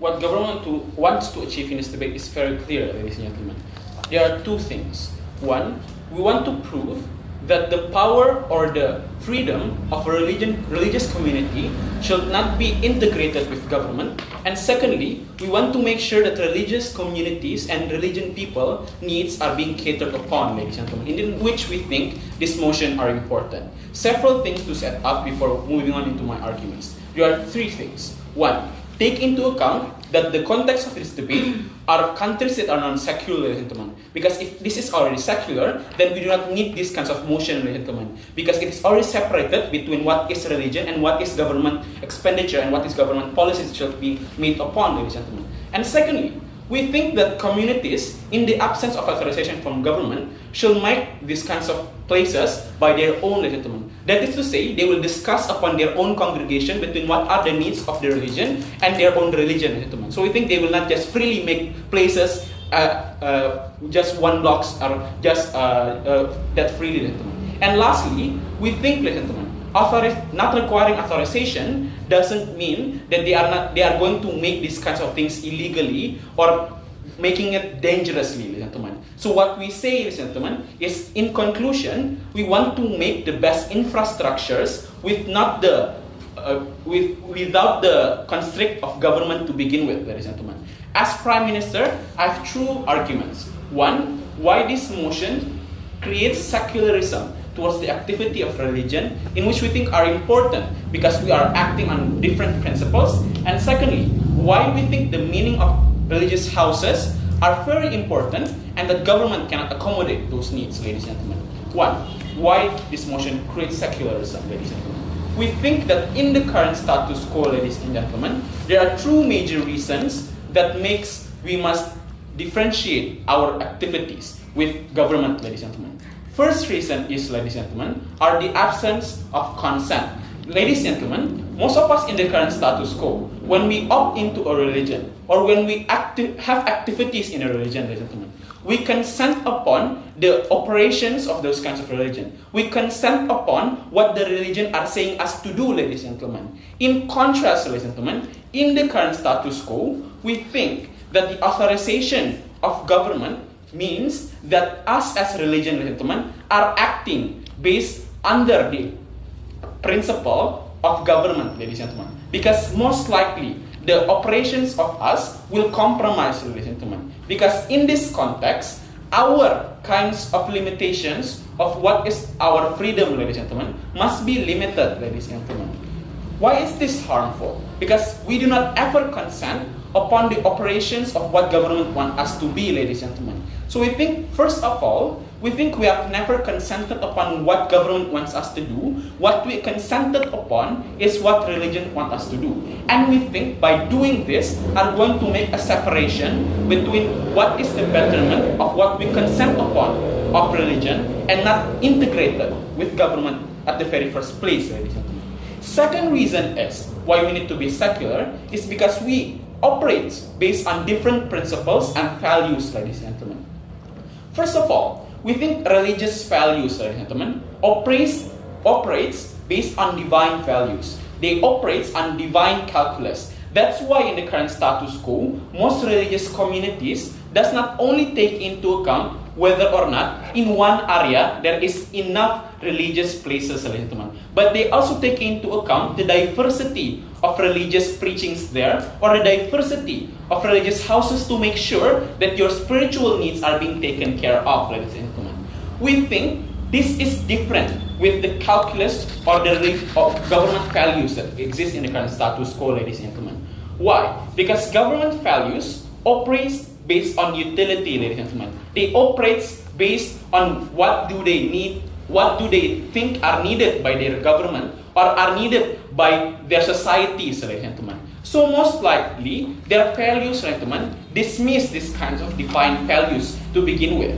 what government wants to achieve in this debate is very clear, ladies and gentlemen. There are two things. One, we want to prove that the power or the freedom of a religious community should not be integrated with government. And secondly, we want to make sure that religious communities and religion people needs are being catered upon, ladies and gentlemen, in which we think this motion are important. Several things to set up before moving on into my arguments. There are three things. One, take into account that the context of this debate are countries that are non-secular, ladies and gentlemen. Because if this is already secular, then we do not need these kinds of motion, ladies and gentlemen. Because it is already separated between what is religion and what is government expenditure and what is government policies should be made upon, ladies and gentlemen. And secondly, we think that communities, in the absence of authorization from government, should make these kinds of places by their own, ladies and gentlemen. That is to say, they will discuss upon their own congregation between what are the needs of the religion and their own religion, ladies and gentlemen. So we think they will not just freely make places just one blocks or just that freely, ladies and gentlemen. And lastly, we think, ladies and gentlemen, not requiring authorization doesn't mean that they are going to make these kinds of things illegally or making it dangerously, ladies and gentlemen. So what we say, ladies and gentlemen, is in conclusion, we want to make the best infrastructures without the constraint of government to begin with, ladies and gentlemen. As Prime Minister, I have two arguments. One, why this motion creates secularism towards the activity of religion, in which we think are important because we are acting on different principles. And secondly, why we think the meaning of religious houses are very important and that government cannot accommodate those needs, ladies and gentlemen. One, why this motion creates secularism, ladies and gentlemen. We think that in the current status quo, ladies and gentlemen, there are two major reasons that makes we must differentiate our activities with government, ladies and gentlemen. First reason is, ladies and gentlemen, are the absence of consent. Ladies and gentlemen, most of us in the current status quo, when we opt into a religion or when we have activities in a religion, ladies and gentlemen, we consent upon the operations of those kinds of religion. We consent upon what the religion are saying us to do, ladies and gentlemen. In contrast, ladies and gentlemen, in the current status quo, we think that the authorization of government means that us as religion, ladies and gentlemen, are acting based under the principle of government, ladies and gentlemen. Because most likely, the operations of us will compromise, ladies and gentlemen. Because in this context, our kinds of limitations of what is our freedom, ladies and gentlemen, must be limited, ladies and gentlemen. Why is this harmful? Because we do not ever consent upon the operations of what government wants us to be, ladies and gentlemen. So we think, first of all, we think we have never consented upon what government wants us to do. What we consented upon is what religion wants us to do. And we think by doing this are going to make a separation between what is the betterment of what we consent upon of religion and not integrated with government at the very first place, ladies and gentlemen. Second reason is why we need to be secular is because we operate based on different principles and values, ladies and gentlemen. First of all, we think religious values, ladies and gentlemen, operates based on divine values. They operate on divine calculus. That's why in the current status quo, most religious communities does not only take into account whether or not in one area there is enough religious places, ladies and gentlemen, but they also take into account the diversity of religious preachings there or the diversity of religious houses to make sure that your spiritual needs are being taken care of, ladies and gentlemen. We think this is different with the calculus or the government values that exist in the current status quo, ladies and gentlemen. Why? Because government values operates based on utility, ladies and gentlemen. They operate based on what do they need, what do they think are needed by their government or are needed by their societies, ladies and gentlemen. So most likely, their values, ladies and gentlemen, dismiss these kinds of divine values to begin with.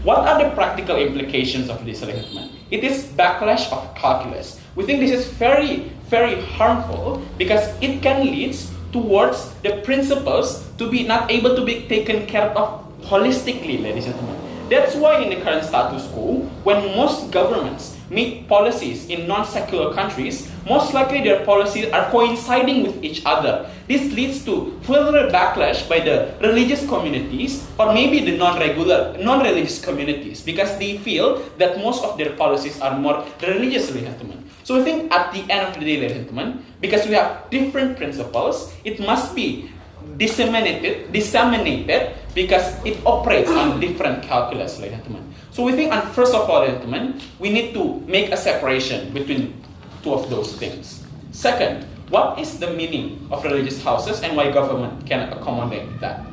What are the practical implications of this, ladies and gentlemen? It is backlash of calculus. We think this is very, very harmful because it can lead towards the principles to be not able to be taken care of holistically, ladies and gentlemen. That's why in the current status quo, when most governments make policies in non-secular countries, most likely their policies are coinciding with each other. This leads to further backlash by the religious communities or maybe the non-religious communities, because they feel that most of their policies are more religious, ladies and gentlemen. So I think at the end of the day, ladies and gentlemen, because we have different principles, it must be disseminated because it operates on different calculus, ladies and gentlemen. So we think, and first of all, ladies and gentlemen, we need to make a separation between two of those things. Second, what is the meaning of religious houses and why government can accommodate that?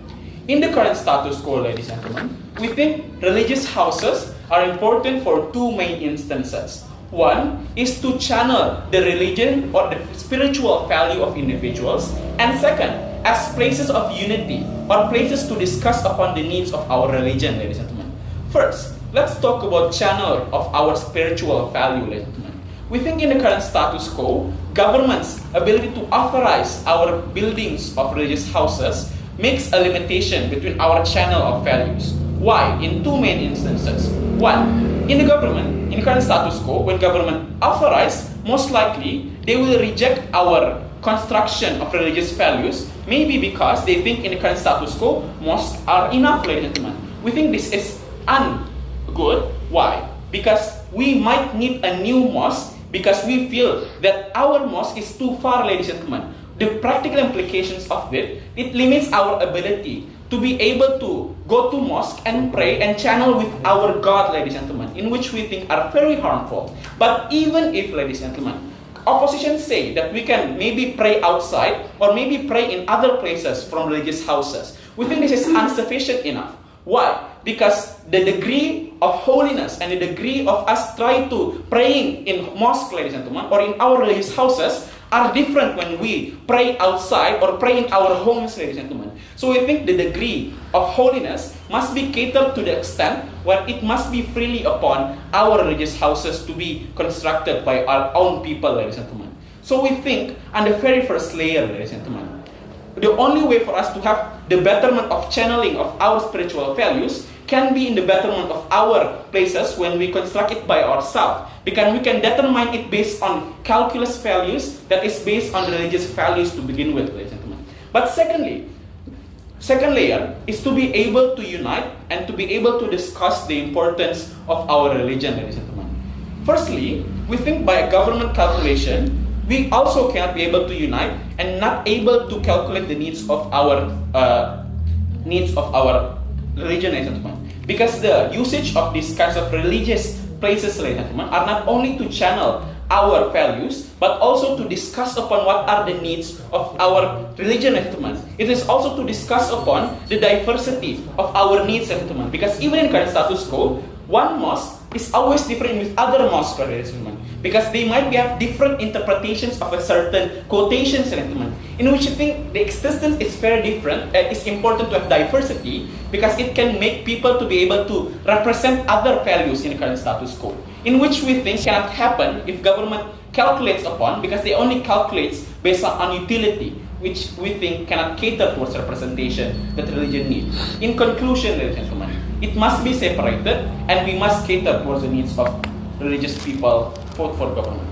In the current status quo, ladies and gentlemen, we think religious houses are important for two main instances. One is to channel the religion or the spiritual value of individuals, and second, as places of unity or places to discuss upon the needs of our religion, ladies and gentlemen. First, let's talk about channel of our spiritual value, ladies and gentlemen. We think in the current status quo, government's ability to authorize our buildings of religious houses makes a limitation between our channel of values. Why? In two main instances. One, in the current status quo, when government authorize, most likely they will reject our construction of religious values, maybe because they think in the current status quo, mosques are enough, ladies and gentlemen. We think this is ungood. Why? Because we might need a new mosque because we feel that our mosque is too far, ladies and gentlemen. The practical implications of it limits our ability to be able to go to mosque and pray and channel with our God, ladies and gentlemen, in which we think are very harmful. But even if, ladies and gentlemen, opposition say that we can maybe pray outside or maybe pray in other places from religious houses, we think this is insufficient enough. Why? Because the degree of holiness and the degree of us trying to praying in mosque, ladies and gentlemen, or in our religious houses are different when we pray outside or pray in our homes, ladies and gentlemen. So we think the degree of holiness must be catered to the extent where it must be freely upon our religious houses to be constructed by our own people, ladies and gentlemen. So we think on the very first layer, ladies and gentlemen, the only way for us to have the betterment of channeling of our spiritual values can be in the betterment of our places when we construct it by ourselves. Because we can determine it based on calculus values that is based on religious values to begin with, ladies and gentlemen. But second layer is to be able to unite and to be able to discuss the importance of our religion, ladies and gentlemen. Firstly, we think by a government calculation, we also cannot be able to unite and not able to calculate the needs of our religion, ladies and gentlemen. Because the usage of these kinds of religious places, ladies and gentlemen, are not only to channel our values, but also to discuss upon what are the needs of our religion, ladies and gentlemen. It is also to discuss upon the diversity of our needs, ladies and gentlemen. Because even in current status quo, one mosque is always different with other mosques, ladies and gentlemen. Because they might have different interpretations of a certain quotations, ladies and gentlemen, in which I think the existence is very different. It's important to have diversity because it can make people to be able to represent other values in the current status quo, in which we think cannot happen if government calculates upon, because they only calculates based on utility, which we think cannot cater towards representation that religion needs. In conclusion, ladies and gentlemen, it must be separated and we must cater towards the needs of religious people, vote for government.